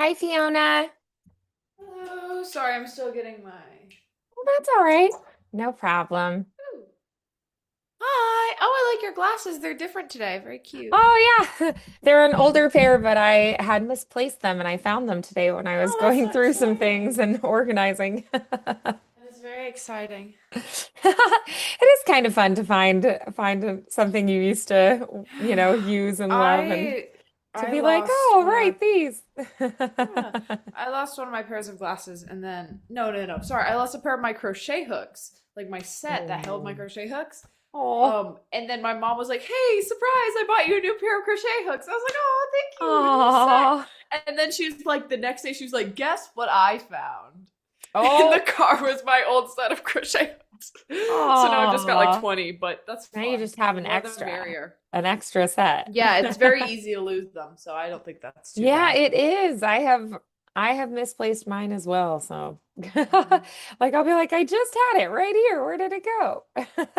Hi, Fiona. Oh, sorry, I'm still getting my. Well, that's all right. No problem. Ooh. Hi. Oh, I like your glasses. They're different today. Very cute. Oh, yeah. They're an older pair, but I had misplaced them and I found them today when I was Oh, that's going so through some things exciting. and organizing. That is very exciting. It is kind of fun to find something you used to, use and love and I to I be like, lost "Oh, one of my right, these." yeah, I lost one of my pairs of glasses and then no. Sorry, I lost a pair of my crochet hooks. Like my set that held my Oh. crochet hooks. Oh. And then my mom was like, "Hey, surprise! I bought you a new pair of crochet hooks." I was like, "Oh, thank you, a new set." Oh. And then she was like, the next day she was like, "Guess what I found?" In the Oh. car was my old set of crochet hooks. So now I've just got like Oh. 20, but that's Now you fun. just have The more the merrier. an extra set. Yeah, it's very easy to lose them, so I don't think that's too Yeah, bad. it is. I have misplaced mine as well, so Mhm. like I'll be like, I just had it right here. Where did it go?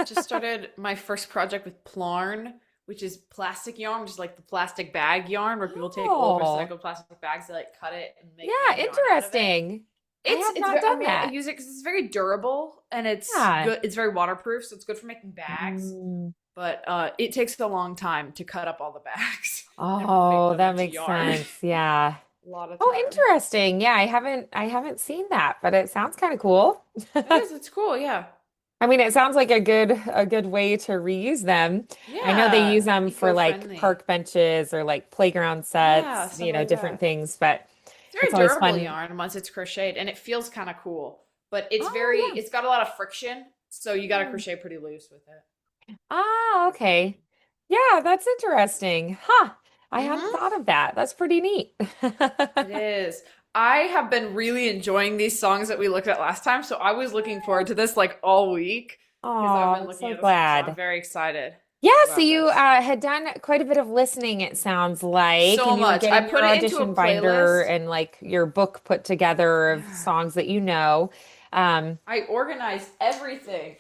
Just started my first project with Plarn, which is plastic yarn, just like the plastic bag yarn, where people take old Oh, recycled plastic bags, they like cut it and make yeah, new yarn out of it. interesting. I have It's not very, done I that. use it because it's very durable and it's Yeah. good. It's very waterproof, so it's good for making bags. Mm. But it takes a long time to cut up all the bags and make Oh, them that into makes yarn. sense. Yeah. A lot of Oh, time. interesting. Yeah, I haven't seen that, but it sounds kind of cool. It is. It's cool. Yeah. I mean, it sounds like a good way to reuse them. I know they use Yeah. them for like Eco-friendly. park benches or like playground Yeah. sets, Stuff like different that. things, but It's it's very always durable fun. yarn once it's crocheted, and it feels kind of cool. But Oh, it's got a lot of friction, so you got to yeah. crochet pretty loose with it. Ah, okay. Yeah, that's interesting. Huh. I hadn't Mm-hmm. thought of that. That's pretty neat. It is. I have been really enjoying these songs that we looked at last time, so I was looking forward to this like all week because I've Oh, been I'm looking so at the songs, so I'm glad. very excited Yeah, so about you this. had done quite a bit of listening, it sounds like, So and you were much. I getting put your it into a audition binder playlist. and like your book put together of Yeah. songs that you know. Um, I organized everything.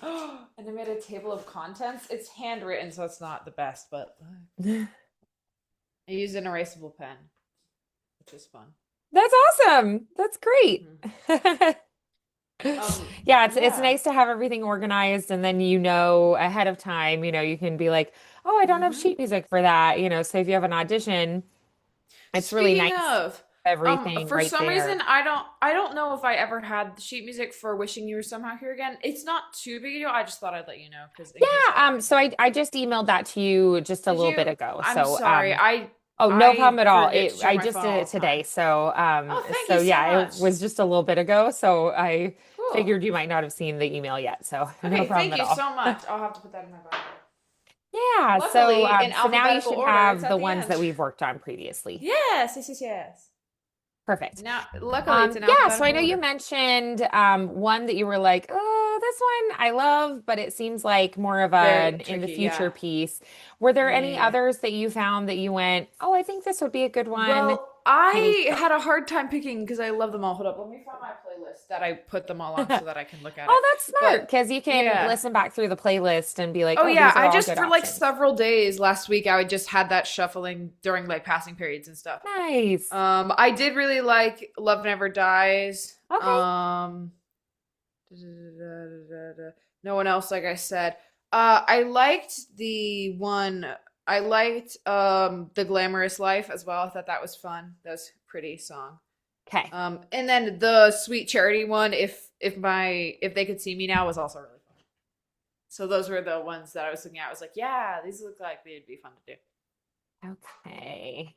And I made a table of contents. It's handwritten, so it's not the best, but I used an erasable pen, which is fun. That's awesome. That's great. Hmm. Yeah, it's Yeah. nice to have everything organized and then ahead of time, you can be like, "Oh, I don't have Hmm. sheet music for that," so if you have an audition, it's really Speaking nice of, everything for right some there. reason I don't know if I ever had the sheet music for "Wishing You Were Somehow Here Again." It's not too big a deal. I just thought I'd let you know because in case I Yeah, ever so need it. I just emailed that to you just a Did little bit you? ago. I'm So sorry. oh, no I problem at all. forget to check I my just phone did all it the today. time. So Oh, thank so you so yeah, it much. was just a little bit ago. So I Cool. figured you might not have seen the email yet. So no Okay, problem thank at you all. so much. I'll have to put that in my Bible. Yeah, so Luckily, in now you alphabetical should order, it's have at the the ones end. that we've worked on previously. Yes. Perfect. Now, luckily, it's in Yeah, so I alphabetical know you order. mentioned one that you were like, "Oh, this one I love, but it seems like more of Very an in the tricky, future yeah. piece." Were there any Yeah. others that you found that you went, "Oh, I think this would be a good one"? Well, Maybe I start. had a hard time picking because I love them all. Hold up, let me find my playlist that I put them all on so that I can look at it. Oh, that's smart But because you can yeah. listen back through the playlist and be like, Oh "Oh, yeah, these are I all just good for like options." several days last week I just had that shuffling during like passing periods and stuff. Nice. I did really like Love Never Dies. Okay. No one else, like I said. I liked the one. I liked the Glamorous Life as well. I thought that was fun. That was a pretty song. Okay. And then the Sweet Charity one, if they could see me now, was also really fun. So those were the ones that I was looking at. I was like, yeah, these look like they'd be fun to do. Okay.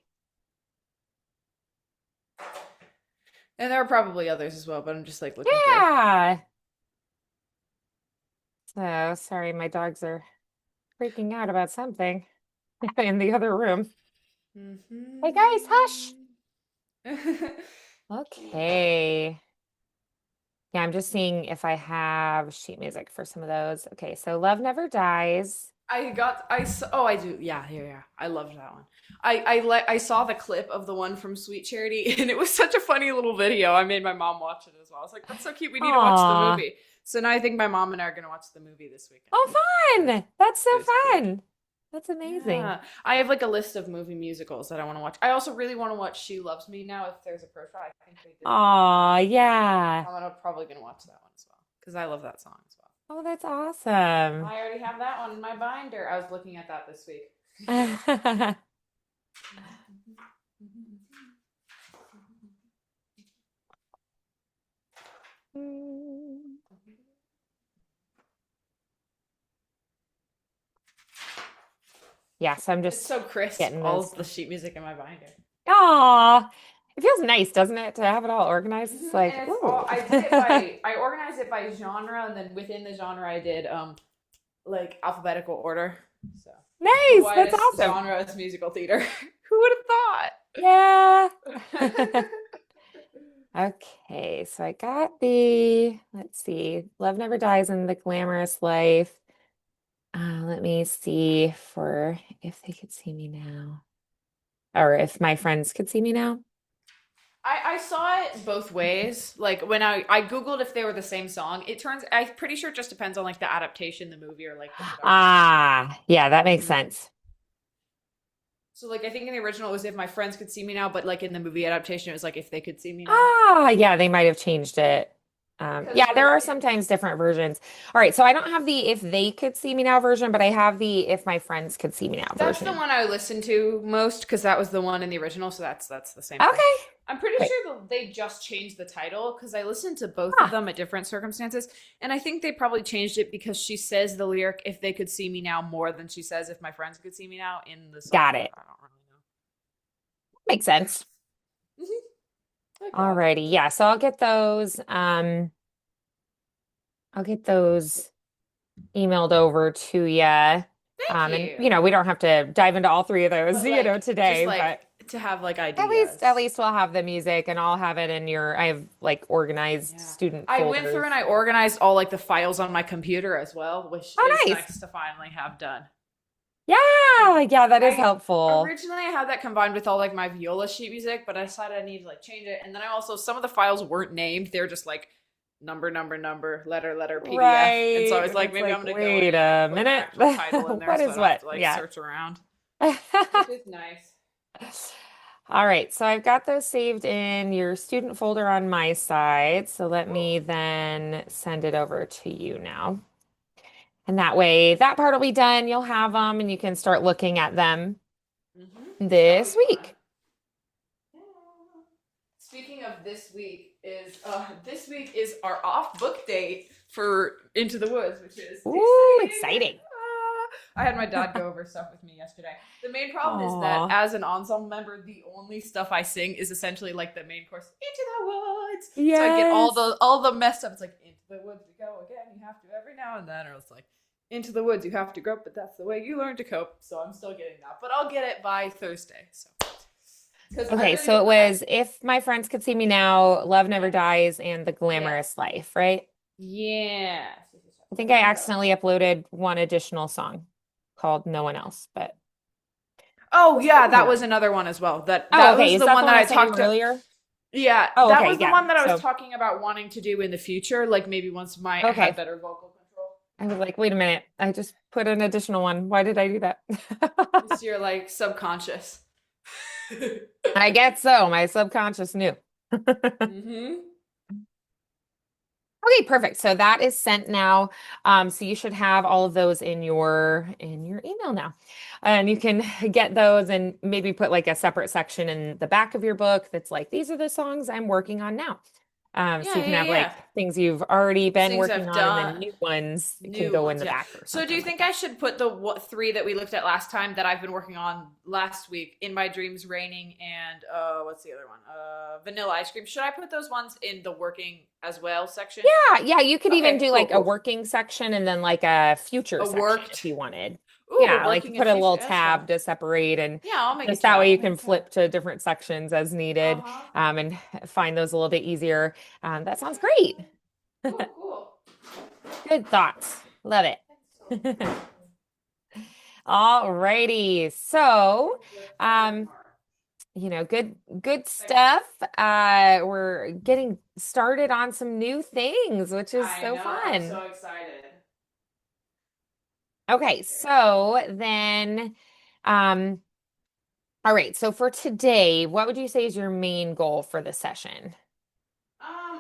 And there are probably others as well, but I'm just like looking through. Yeah. So sorry, my dogs are freaking out about something in the other room. Hey guys, hush. Mm-hmm. Okay. Yeah, I'm just seeing if I have sheet music for some of those. Okay, so Love Never Dies. Oh, I do. Yeah. I loved that one. I saw the clip of the one from Sweet Charity and it was such a funny little video. I made my mom watch it as well. I was like, that's so cute. We need to watch the Aw. movie. So now I think my mom and I are going to watch the movie this weekend. Oh, fun. That's so It was cute. fun. That's amazing. Yeah. I have like a list of movie musicals that I want to watch. I also really want to watch She Loves Me Now if there's a pro shot. I think they did one. Aw, yeah. Probably gonna watch that one as well because I love that song as well. Oh, that's awesome. I already have that one in my binder. I was looking at that this week. Yeah, so I'm It's just so crisp, getting all those. of the sheet music in my binder. Aw, it feels nice, doesn't it, to have it all organized? It's like, And it's all ooh. I did it by I organized it by genre, and then within the genre I did like alphabetical order. So the Nice. That's widest awesome. genre is musical theater. Who would Yeah. have thought? Okay, so I got let's see, Love Never Dies in the Glamorous Life. Let me see for if they could see me now, or if my friends could see me now. I saw it both ways. Like when I Googled if they were the same song, it turns I'm pretty sure it just depends on like the adaptation, the movie, or like the production. Ah, yeah, that makes Mhm. sense. So like I think in the original it was if my friends could see me now, but like in the movie adaptation it was like if they could see me now. Ah, yeah, they might have changed it. Because Yeah, there like are sometimes different versions. All right, so I don't have the if they could see me now version, but I have the if my friends could see me now that's the version. one I listened to most because that was the one in the original, so that's the same thing. Okay, I'm pretty great. sure they just changed the title because I listened to both of Ah, them at different circumstances, and I think they probably changed it because she says the lyric "If they could see me now" more than she says "If my friends could see me now" in the song. got it. I don't really Makes sense. know. Like that. Alrighty, yeah, so I'll get those emailed over to you. Thank And you. we don't have to dive into all three of those, But like, just today, like but to have like at ideas. least we'll have the music and I'll have it in I have like organized Yeah. student I went through folders. and I organized all like the files on my computer as well, which Oh, is nice. nice to finally have done. Yeah, yeah, that is I helpful. originally I had that combined with all like my viola sheet music, but I decided I needed to like change it. And then I also some of the files weren't named; they're just like number, letter, PDF. And so I Right. was And like, it's maybe like, I'm gonna go in wait and a put the minute. actual title in there, What so I is don't have what? to like Yeah. search around, which is nice. All right, so I've got those saved in your student folder on my side. So let me then send it over to you now. And that way, that part will be done. You'll have them and you can start looking at them That'll be this fun. week. Speaking of this week is our off book date for Into the Woods, which is Ooh, exciting. exciting. I had my dad go over stuff with me yesterday. The main problem is that Aw, as an ensemble member, the only stuff I sing is essentially like the main course, Into the Woods. So I get yes. all the messed up. It's like Into the Woods we go again. You have to every now and then, or it's like Into the Woods you have to grope, but that's the way you learn to cope. So I'm still getting that, but I'll get it by Thursday. So because I Okay, really so it don't. was If My Friends Could See Me Now, Love Never Yes. Dies, and The Yes. Glamorous Life, right? Yeah. I think I accidentally uploaded one additional song called No One Else, but Oh let's yeah, talk that about was it. another one as well. That Oh, that okay. was Is the that the one one that I I sent you talked to. earlier? Yeah, Oh, that okay. was the Yeah. one that I was So, talking about wanting to do in the future, like maybe once I had okay. better vocal control. I was like, wait a minute. I just put an additional one. Why did I do that? It's your like subconscious. I guess so. My subconscious knew. Mm-hmm. Okay, perfect. So that is sent now. So you should have all of those in your email now. And you can get those and maybe put like a separate section in the back of your book that's like, these are the songs I'm working on now. So Yeah, you can yeah, have like yeah. things you've already been Things working I've on, and then done. new ones can New go in ones, the yeah. back or So do something you like think I that. should put the three that we looked at last time that I've been working on last week? In My Dreams, Raining, and what's the other one? Vanilla Ice Cream. Should I put those ones in the working as well section? Yeah, you could even Okay, do cool, like a cool. working section and then like a future A section if worked. you wanted. Ooh, Yeah, like working in put a future. little That's fun. tab to separate and Yeah, I'll make a just that way tab. you I'll make can a tab. flip to different sections as Uh needed, huh. and find those a little bit easier. That sounds great. Cool, cool. Good thoughts. Love it. All righty. So, um, good stuff. We're getting started on some new things, which is I so know. I'm fun. so excited. Okay, so then, um, all right. So for today, what would you say is your main goal for the session?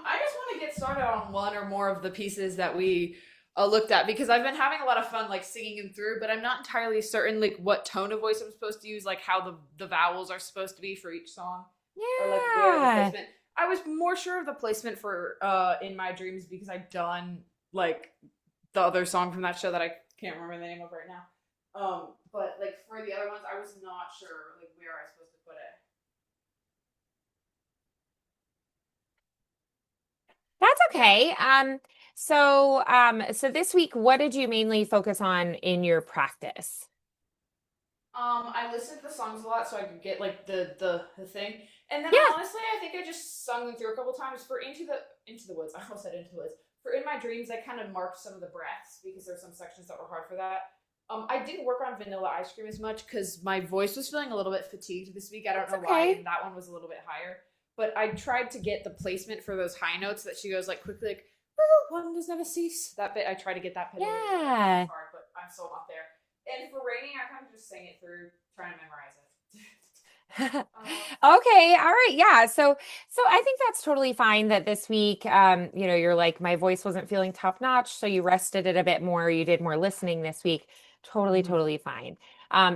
I just want to get started on one or more of the pieces that we looked at because I've been having a lot of fun like singing them through, but I'm not entirely certain like what tone of voice I'm supposed to use, like how the vowels are supposed to be for each song, or like where the Yeah. placement. I was more sure of the placement for In My Dreams because I've done like the other song from that show that I can't remember the name of right now. But like for the other ones, I was not sure like where I was supposed to put it. That's Yeah. okay. So this week, what did you mainly focus on in your practice? I listened to the songs a lot so I could get like the thing. And then Yeah. honestly, I think I just sung them through a couple times for Into the Woods. I almost said Into the Woods. For In My Dreams, I kind of marked some of the breaths because there's some sections that were hard for that. I didn't work on Vanilla Ice Cream as much because my voice was feeling a little bit fatigued this week. I don't That's know why, okay. and that one was a little bit higher. But I tried to get the placement for those high notes that she goes like quickly, like one does never cease. That bit I try to get that pedal in there. It's Yeah. hard, but I'm still not there. And for raining, I kind of just sang it through, trying to memorize it. um, Okay, all right. Yeah. So I think that's totally fine that this week you're like my voice wasn't feeling top notch, so you rested it a bit more, you did more listening this week. Totally, totally fine.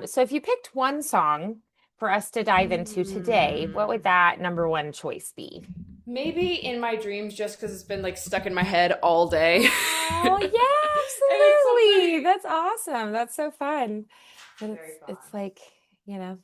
So if you picked one song for us to dive into today, what would that number one choice be? maybe In My Dreams, just because it's been like stuck in my head all day. Oh, And it's so yeah, absolutely. pretty. That's awesome. That's so fun. And Very it's fun. like, you know,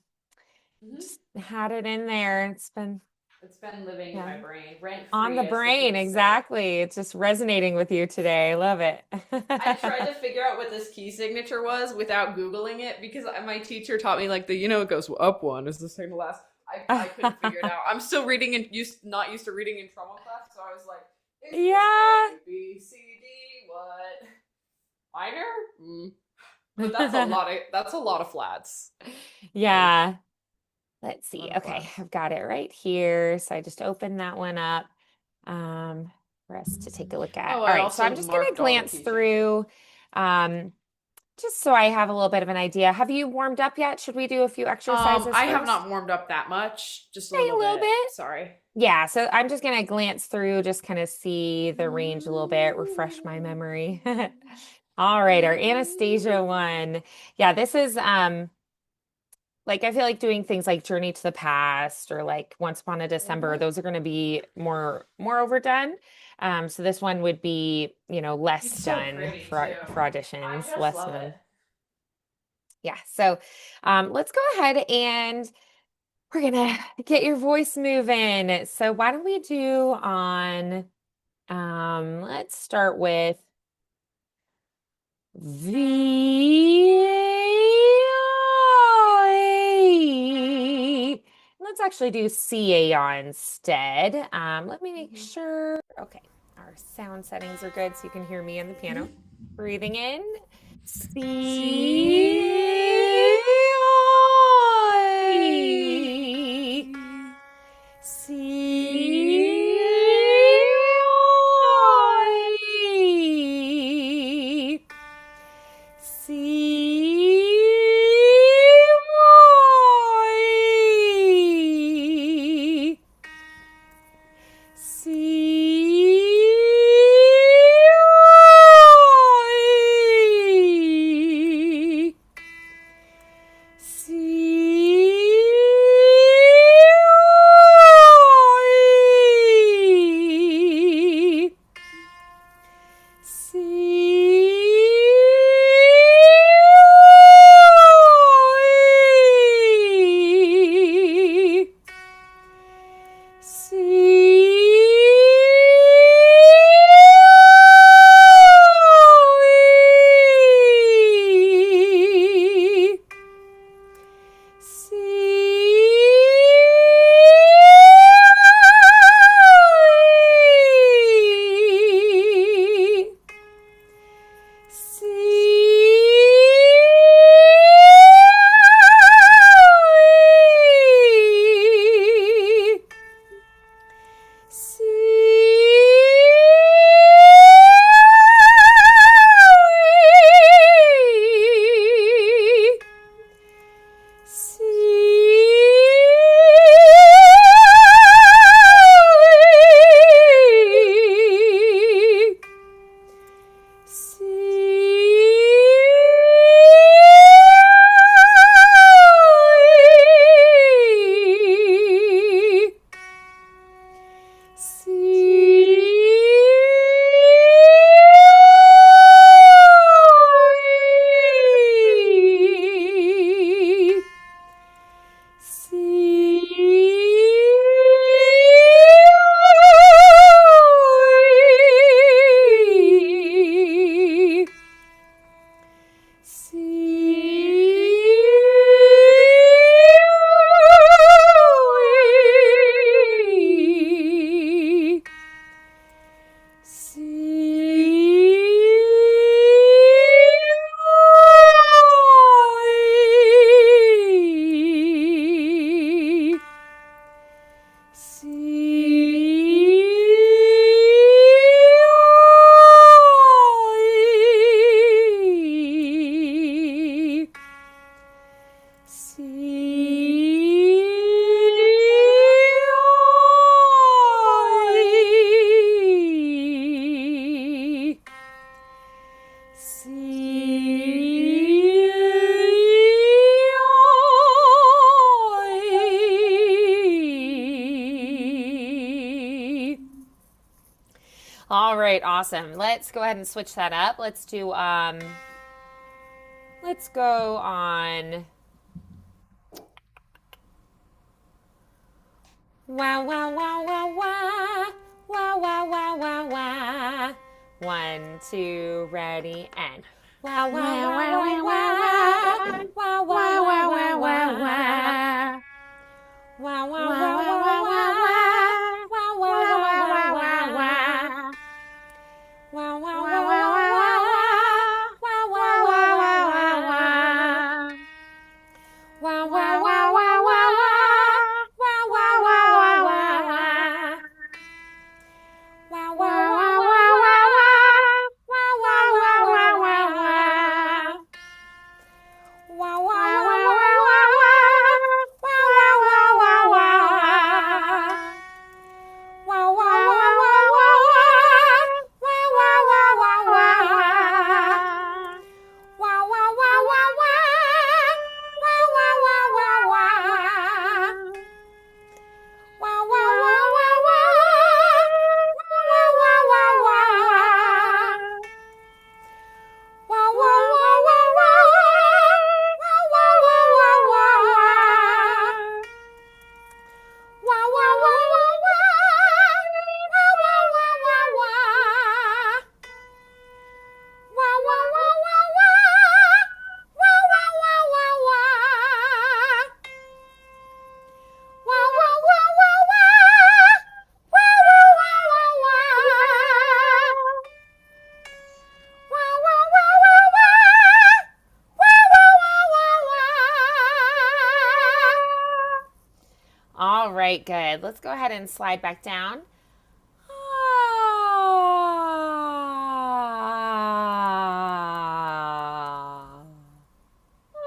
Mm-hmm. just had it in there. It's been, It's been living in yeah. my brain, rent On the free, as the brain, kids say. exactly. It's just resonating with you today. I love it. I tried to figure out what this key signature was without Googling it because my teacher taught me like it goes up one is the second to last. I couldn't figure it out. I'm still reading and not used to reading in trauma class, so I was like, is this Yeah. A, B, C, D, what? Minor? But that's a lot of flats. Like Yeah. Let's a see. lot of Okay, flats. I've got it right here. So I just opened that one up for us to take a look at. Oh, All I right, so I'm also just going to marked all the glance key changes. through um, just so I have a little bit of an idea. Have you warmed up yet? Should we do a few exercises I have first? not warmed up that much, just a Okay, little a little bit. bit. Sorry. Yeah, so I'm just going to glance through, just kind of see the range a little bit, refresh my memory. All right, our Anastasia one. Yeah, this is like I feel like doing things like Journey to the Past or like Once Upon a December, Mhm. those are going to be more overdone. So this one would be, less It's so done pretty for too. auditions, I just less love it. known. Yeah. So let's go ahead and we're gonna get your voice moving. So why don't we do on let's start with VA. Let's actually do CA instead. Let me make Mhm. sure. Okay, our sound settings are good so you can hear me and the piano. Breathing in. See. C. C. All right, awesome. Let's go ahead and switch that up. Let's go on. Wow, wow, wow, wow, wow. Wow, wow, wow, wow, wow. One, two, ready, and wow, wow, Wow, wow, wow, wow, wow, wow, wow. wow. Wow, wow, Wow, wow, wow, wow, wow, wow, wow. wow. Wow, wow, Wow, wow, wow, wow, wow, wow, wow. wow. Wow, wow, Wow, wow, wow, wow, wow, wow, wow. wow. Wow, wow, Wow, wow, wow, wow, wow, wow, wow. wow. Wow, wow, Wow, wow, wow, wow, wow, wow, wow. wow. Wow, wow, Wow, wow, wow, wow, wow, wow, wow. wow. Wow, wow, Wow, wow, wow, wow, wow, wow, wow. wow. Wow, wow, Wow, wow, wow, wow, wow, wow, wow. wow. Wow, wow, Wow, wow, wow, wow, wow, wow, wow. wow. Wow, wow, Wow, wow, wow, wow, wow, wow, wow. wow. Wow, Wow, wow, wow, wow, wow, wow, wow, wow. wow. Wow, wow, Wow, wow, wow, wow, wow, wow, wow. wow. Wow, wow, Wow, wow, wow, wow, wow, wow, wow. wow. Wow, wow, wow, Wow, wow, wow, wow, wow. Wow, wow, wow, wow, wow, wow, wow, wow. wow. Wow, wow, Wow, wow, wow, wow, wow, wow. wow. Wow, wow, Wow, wow, wow, wow, wow, wow, wow. wow. Wow, wow, Wow, wow, wow, wow, wow, wow, wow. wow. Wow, wow, Wow, wow, wow, wow, wow, wow, wow. wow. Wow, wow, Wow, wow, wow, wow, wow, wow. Wow, wow, wow, wow, wow. wow. Wow, wow, Wow, wow, wow, wow, wow. Wow, wow, wow, wow, wow. Wow, wow, wow, wow, wow, wow, wow. Wow, wow, wow, wow, wow. wow. Wow, wow, wow, wow, wow. Wow, wow, wow, wow, wow. All right, good. Let's go ahead and slide back down. Ah. Ah.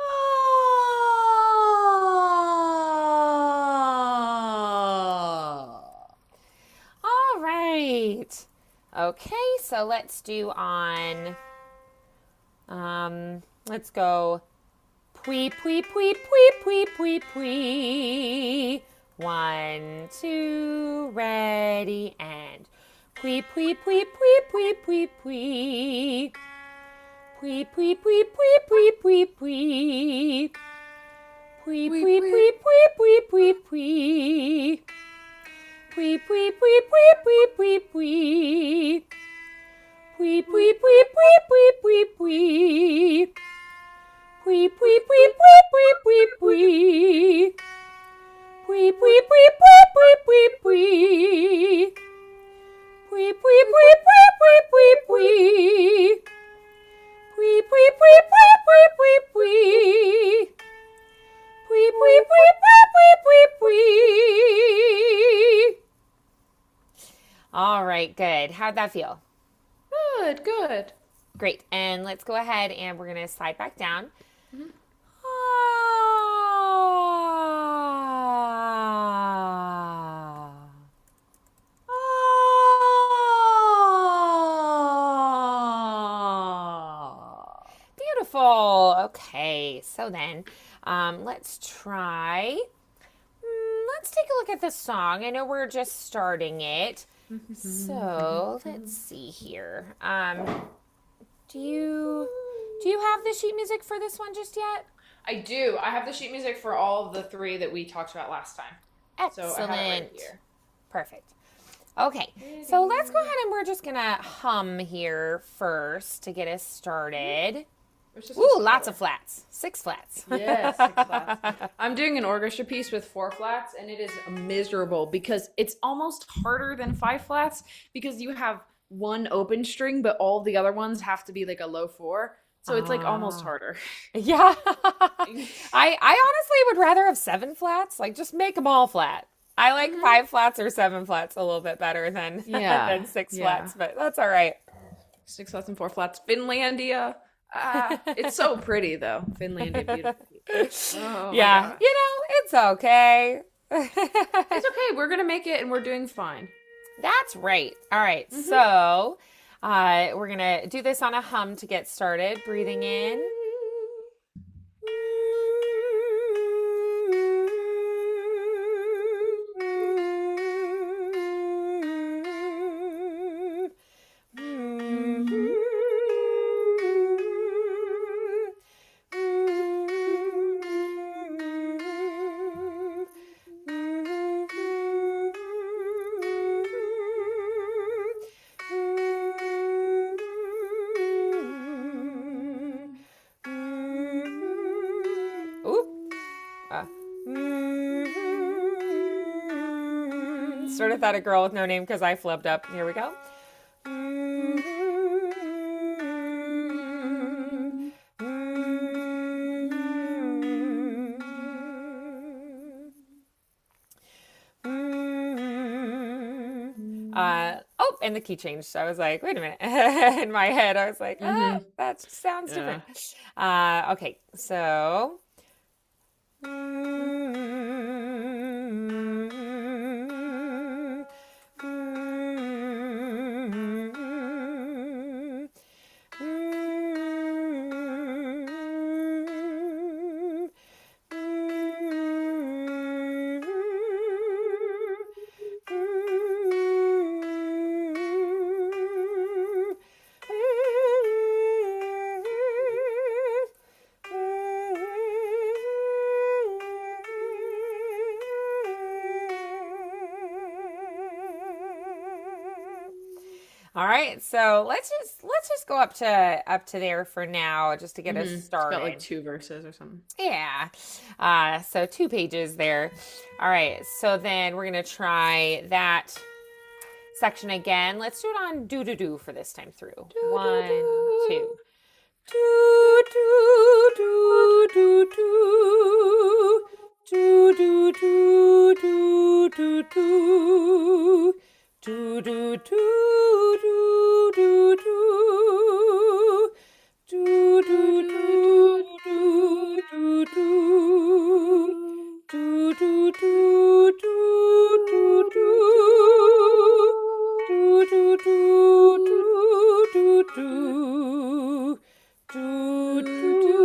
All right. Okay, so let's do on let's go pwee pwee pwee pwee pwee pwee pwee. One, two, ready, and pwee pwee pwee pwee pwee pwee pwee. Pwee pwee pwee pwee pwee pwee pwee. Pwee Wee, pwee wee. pwee pwee pwee pwee pwee. Pwee pwee pwee pwee pwee pwee pwee. Pwee pwee pwee pwee pwee pwee pwee. Pwee pwee pwee pwee pwee pwee pwee. Pwee pwee pwee pwee pwee pwee pwee. Pwee pwee pwee pwee pwee pwee pwee. Pwee pwee pwee pwee pwee pwee pwee. Pwee pwee pwee pwee pwee pwee pwee. All right, good. How'd that feel? Good, good. Great. And let's go ahead and we're going to slide back down. Mhm. Ah. Ah. Beautiful. Okay, so then let's try. Let's take a look at the song. I know we're just starting it. So let's see here. Do you have the sheet music for this one just yet? I do. I have the sheet music for all of the three that we talked about last time. So I have it right Excellent. here. Perfect. Okay, so let's go ahead and we're just gonna hum here first to get us started. It's just Ooh, a lots smaller. of flats. 6 flats. Yes, 6 flats. I'm doing an orchestra piece with 4 flats, and it is miserable because it's almost harder than 5 flats because you have one open string, but all the other ones have to be like a low 4. So it's like almost Ah. harder. Yeah. I honestly would rather have 7 flats. Like just make them all flat. I like Mhm. 5 flats or 7 flats a little bit better than Yeah, than 6 yeah. flats, but that's all right. 6 flats and 4 flats. Finlandia. Ah, it's so pretty though. Finlandia, beautiful people. Oh my Yeah, gosh. it's okay. It's okay. We're gonna make it, and we're doing fine. That's right. All right. Mhm. So, we're going to do this on a hum to get started. Breathing in. sort of thought a girl with no name because I flubbed up. Here we go. Oh, and the key changed. So I was like, wait a minute. In my head, I was like, oh, that sounds Yeah. different. Okay, so. All right, so let's just go up to there for now, just to get us It's got like started. 2 verses or something. Yeah. So 2 pages there. All right, so then we're gonna try that section again. Let's do it on do do do for this time through. One, two. Do do do do do. Do do do do do do. Do do do do do do. Do do do do do do. Do do do do do do. Do do do do do do. Do do do do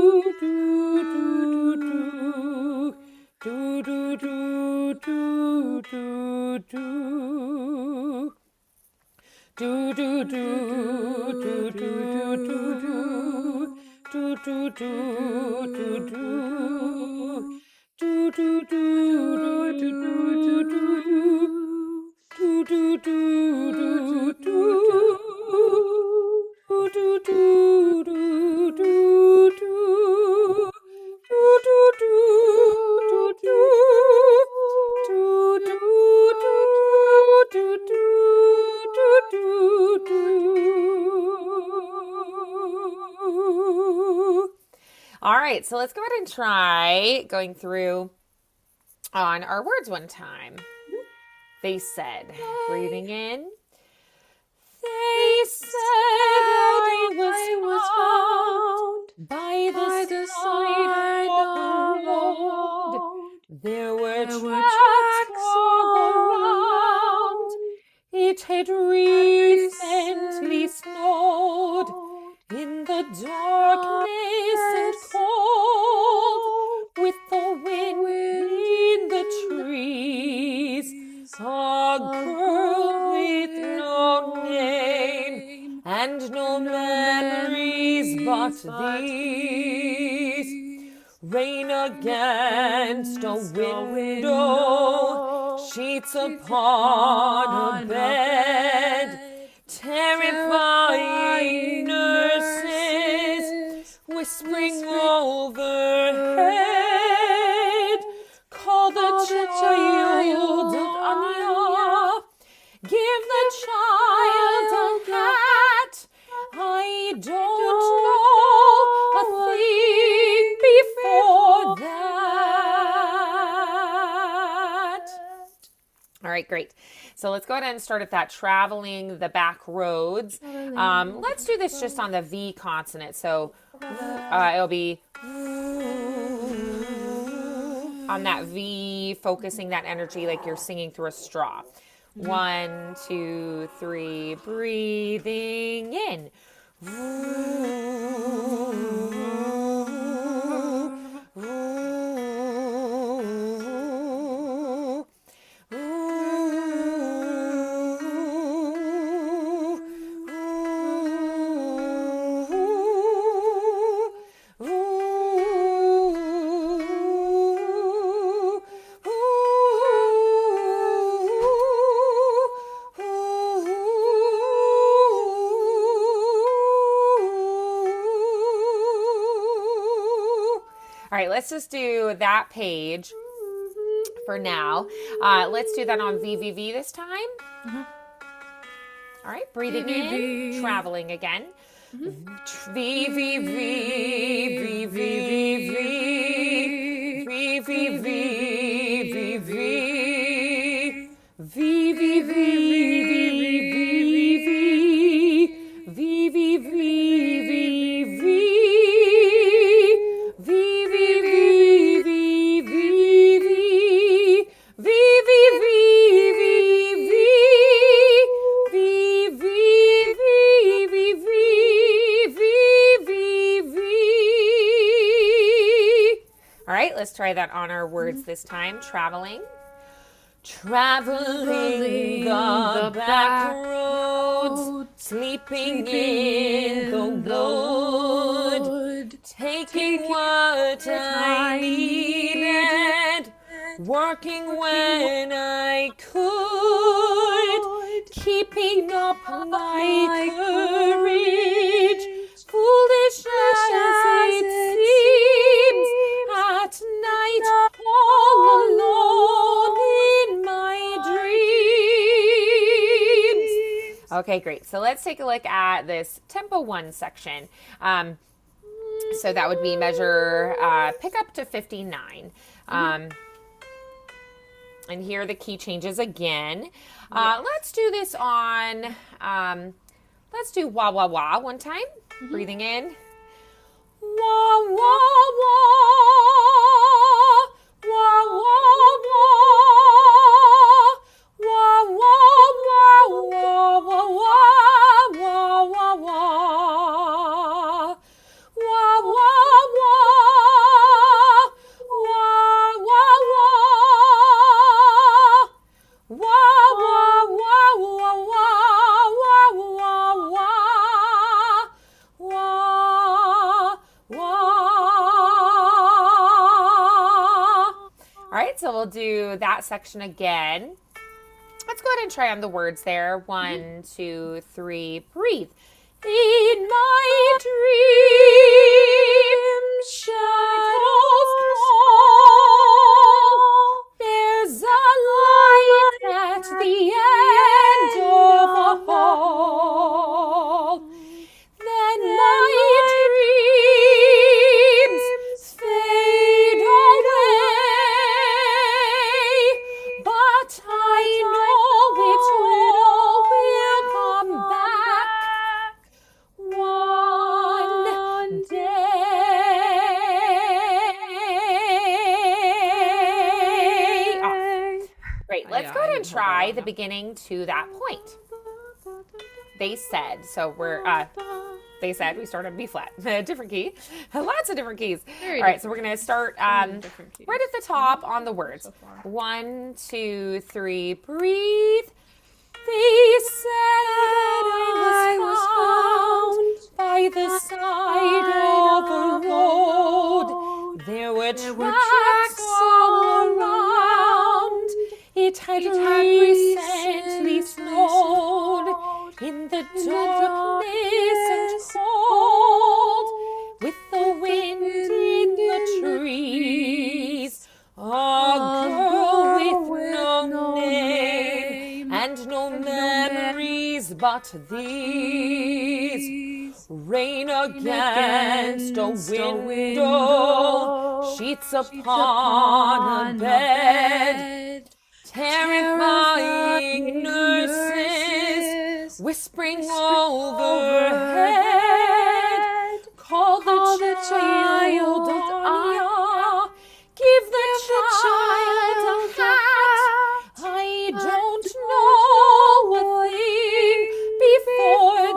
do. Do do do do do do. Do do do do do do do. Do do do do do. Do do do do do do do. Do do do do do. Do do do do do do. Do do do do do. Do do do do do do do. All right, so let's go ahead and try going through on our words one time. They said, breathing in. They said I was found by the side of the road. There were tracks all around. It had recently snowed in the darkness and cold, with the wind in the trees. A girl with no name and no memories but these. Rain against a window, sheets upon a bed, terrifying nurses whispering overhead. Call the child of Anya, give the child a hat. I don't know a thing before that. All right, great. So let's go ahead and start at that, traveling the back roads. Let's do this just on the V consonant. So it'll be on that V, focusing that energy like you're singing through a straw. 1, 2, 3, breathing in. All right, let's just do that page for now. Let's do that on VVV this time. Mm-hmm. All right, breathing in, traveling again. Mm-hmm. V, V, V, V, V, V, V, V, V, V, V, V, V, V, All right, let's try that on our words this time. Traveling. Traveling the back roads, sleeping in the wood, taking what I needed, working when I could, keeping up my courage, foolish as it seems, at night all alone in my dreams. Okay, great. So let's take a look at this tempo 1 section. So that would be measure pick up to 59. And here are the key changes again. Let's do this on, let's do wah, wah, wah one time. Breathing in. Wah, wah, wah. Wah, wah, wah. Wah, wah, wah, wah, wah, wah, wah, wah. Wah, wah, wah. Wah, wah, wah. Wah, wah, wah, wah, wah, wah, wah, wah. All right, so we'll do that section again. Let's go ahead and try on the words there. 1, 2, 3, breathe. In my dreams, shadows fall. There's a light at the end of a hall. Then my dreams fade away, but I know it all will come back one day. Oh, great. Let's go ahead and try the beginning to that point. They said, so we're, they said we start on B flat, a different key, lots of different keys. All right, so we're going to start right at the top on the words. 1, 2, 3, breathe. They said I was found by the side of a road. There were tracks all around. It had recently snowed in the darkness and cold, with the wind in the trees. A girl with no name and no memories but these. Rain against a window, sheets upon a bed. Terrifying nurses whispering overhead. Call the child, Anya. Give the child a hat. I don't know a thing before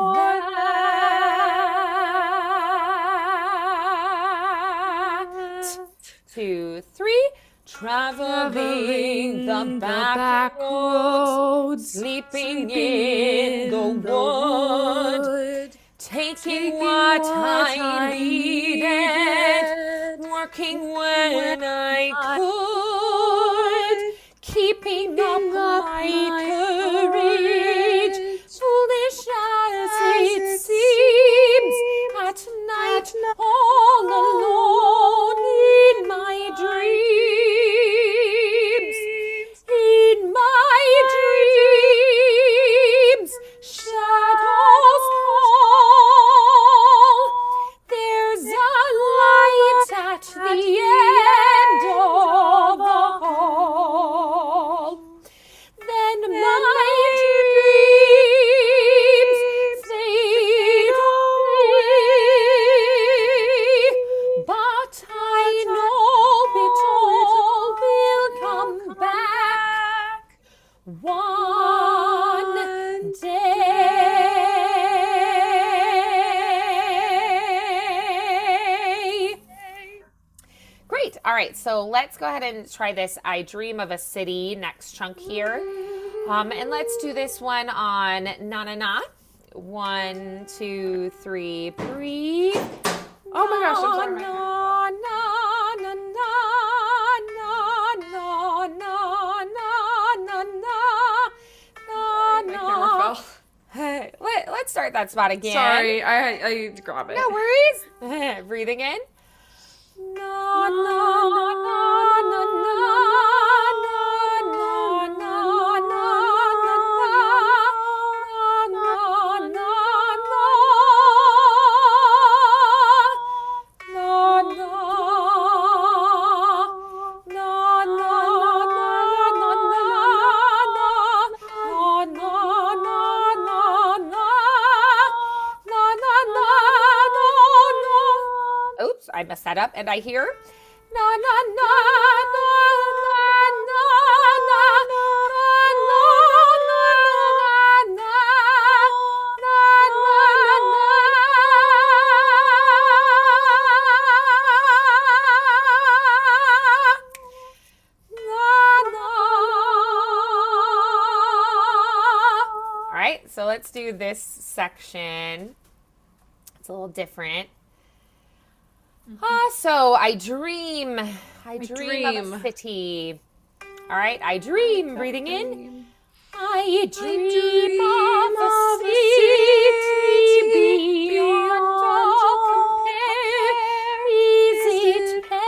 that. 2, 3. Traveling the back roads, sleeping in the wood, taking what I needed, working when I could, keeping up my courage, foolish as it seems, at night all alone in my dreams. fall. There's a light at the end of the hall. Then my dreams fade away, but I know it all will come back one day. Great. All right, so let's go ahead and try this I Dream of a City next chunk here. And let's do this one on na na na. 1, 2, 3, breathe. Oh my gosh, I'm sorry. Na na na na na na na na na na na. Let's start that spot again. Sorry, I need to grab it. No worries. Breathing in. Na na na na na Oops, I messed that up. And I hear na na na na na na na na na All right, so let's do this section. It's a little different. So I dream of a city. All right, I dream, breathing in. I dream of a city beyond all compare. Is it Paris?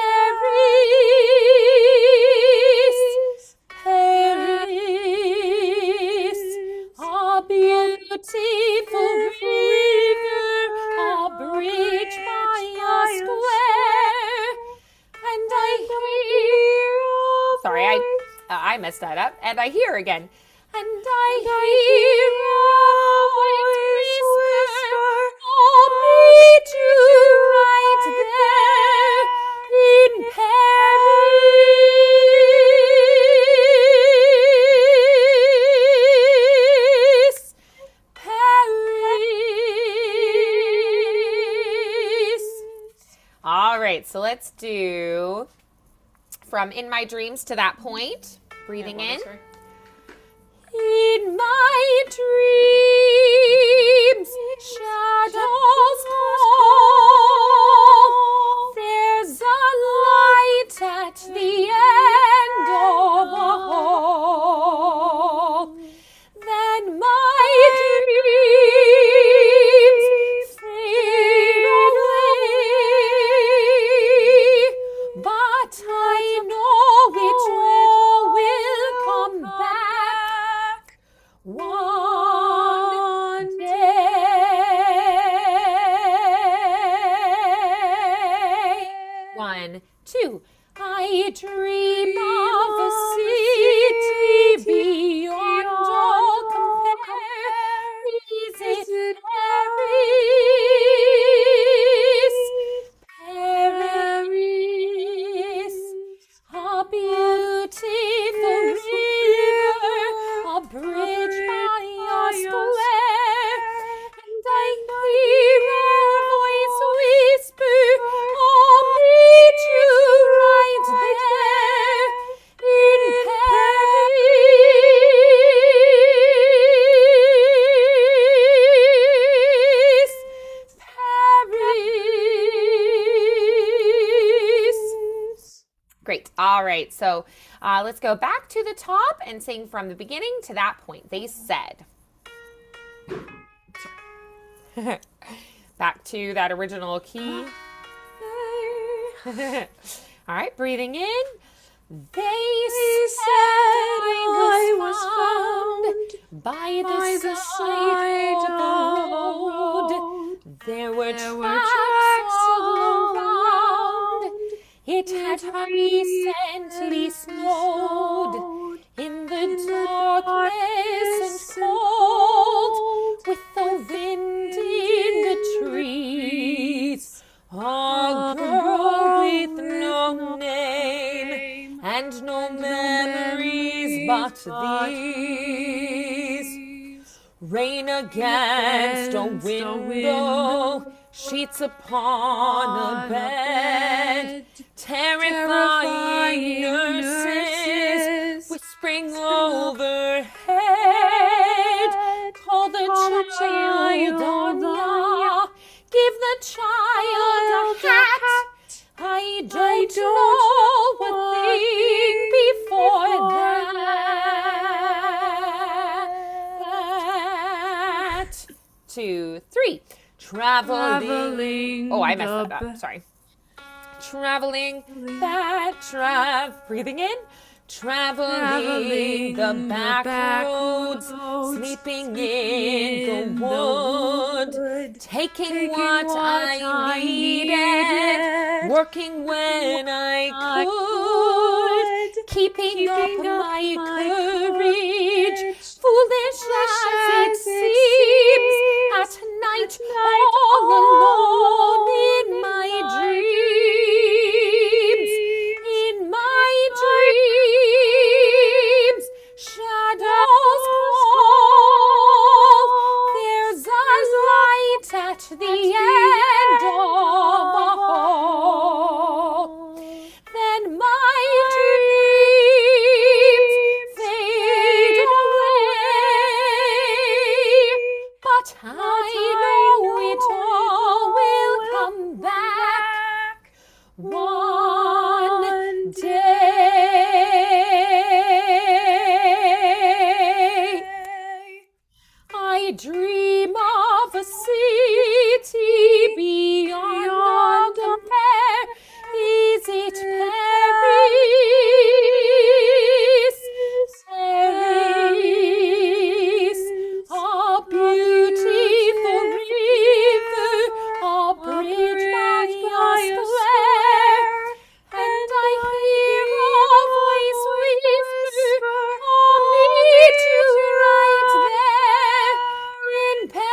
Paris, a beautiful river, a bridge by a square, and I hear. Sorry, I messed that up. And I hear again. And I hear a voice whisper, "Oh, meet you right there in Paris, Paris." All right, so let's do from In My Dreams to that point. Breathing in. In my dreams, shadows fall. There's a light at the end of the hall. Then my dreams fade away, but I know it all will come back one day. 1, 2. I dream of a city beyond all compare. Is it Paris? Paris, a beautiful river, a bridge by a square, and I hear a voice whisper, "I'll meet you right there in Paris, Paris." Great. All right. So let's go back to the top and sing from the beginning to that point. They said. Back to that original key. All right. Breathing in. They They said said I I was was found found by by the the side side of the of a road. road. There were There were tracks tracks all all around. around. It It had had recently recently snowed snowed in the in the darkness and darkness and cold, cold, with the with the wind wind in the in the trees. trees. A A girl girl with with no no name name and no and no memories memories but but these. these. Rain Rain against a against a window, window, sheets upon a on a bed, bed, terrifying terrifying nurses nurses, whispering whispering overhead. overhead. Call the Call the child, child, Anya. Give the child a child a hat. hat. I I don't don't know a know a thing thing before before that. that. 2, 3. Traveling. Oh, I Traveling messed the that up. back. Sorry. Traveling breathing in. Traveling the back roads, sleeping in the wood, taking what I needed, working when I could, keeping up my courage, foolish as it seems, at night all alone in my dreams, shadows call. There's a light at the end of a hall. Then my dreams fade away, but I know it all will come back one day. I dream of a city beyond compare. Is it Paris? Paris, a beautiful river, a bridge by a square, and I hear a voice whisper, I'll meet you right there in Paris.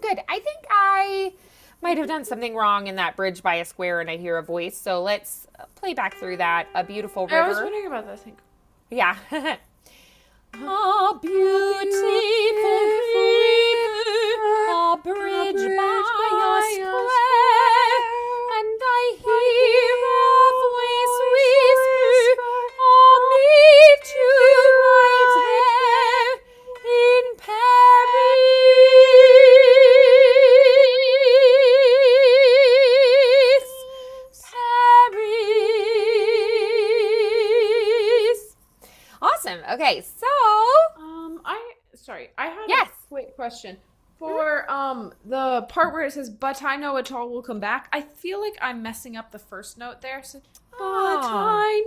Good. I think I might have done something wrong in that bridge by a square and I hear a voice. So let's play back through that. A beautiful river. I was wondering about that thing. Yeah. A beautiful river, a bridge by a square, and I hear a voice whisper, I'll meet you right there in Paris. Awesome. Okay, so I had yes. a quick question. For the part where it says, but I know it all will come back, I feel like I'm messing up the first note there. So, but I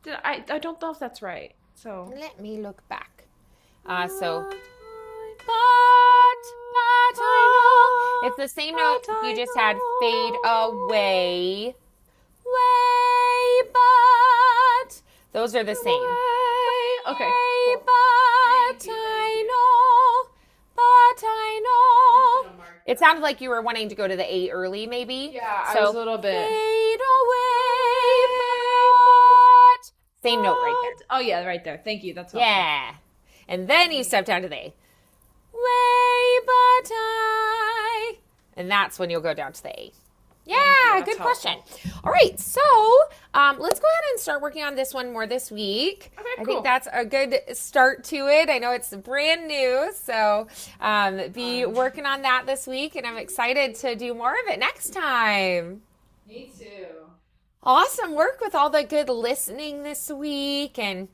know. I don't know if that's right. So Let me look back. So, but I know. It's the same note you just had, fade away. Way, but. Those are the same. okay. Way, Cool. but I know. But I know. It sounded like you were wanting to go to the A early, maybe. Yeah, I So, was a little bit. fade away, but. Same note right there. Oh yeah, right there. Thank you. That's all. Yeah. And then you step down to the A. Way, but I. And that's when you'll go down to the A. Yeah, good question. All right, so let's go ahead and start working on this one more this week. Okay, I cool. think that's a good start to it. I know it's brand new, so be working on that this week, and I'm excited to do more of it next time. Me too. Awesome work with all the good listening this week, and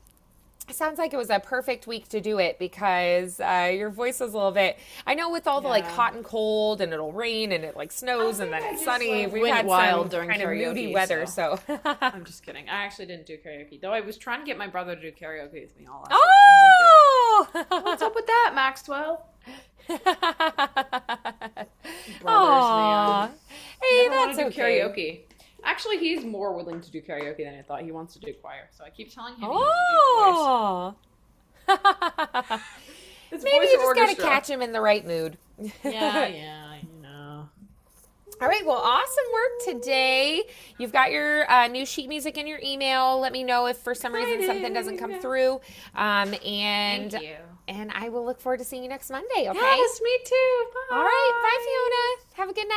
Sounds like it was a perfect week to do it because your voice was a little bit. I know with all the like Yeah. hot and cold and it'll rain and it like I snows and think then I it's just sunny. like We've went had wild some during kind of moody karaoke, weather, so so. I'm just kidding. I actually didn't do karaoke, though I was trying to get my brother to do karaoke with me all last week. And he wouldn't do it. What's Oh! up with that, Maxwell? Brothers, Aw. man. Hey, Never want that's to do okay. karaoke. Actually, he's more willing to do karaoke than I thought. He wants to do choir, so I keep telling him he needs Oh. to do voice. It's Maybe voice you or just got to orchestra. catch him in the right mood. Yeah, you know. All right, well, awesome work today. You've got your new sheet music in your email. Let me know if for some reason something doesn't come through. And Thank you. and I will look forward to seeing you next Monday, okay? Yes, me too. Bye. All right, bye, Fiona. Have a good night.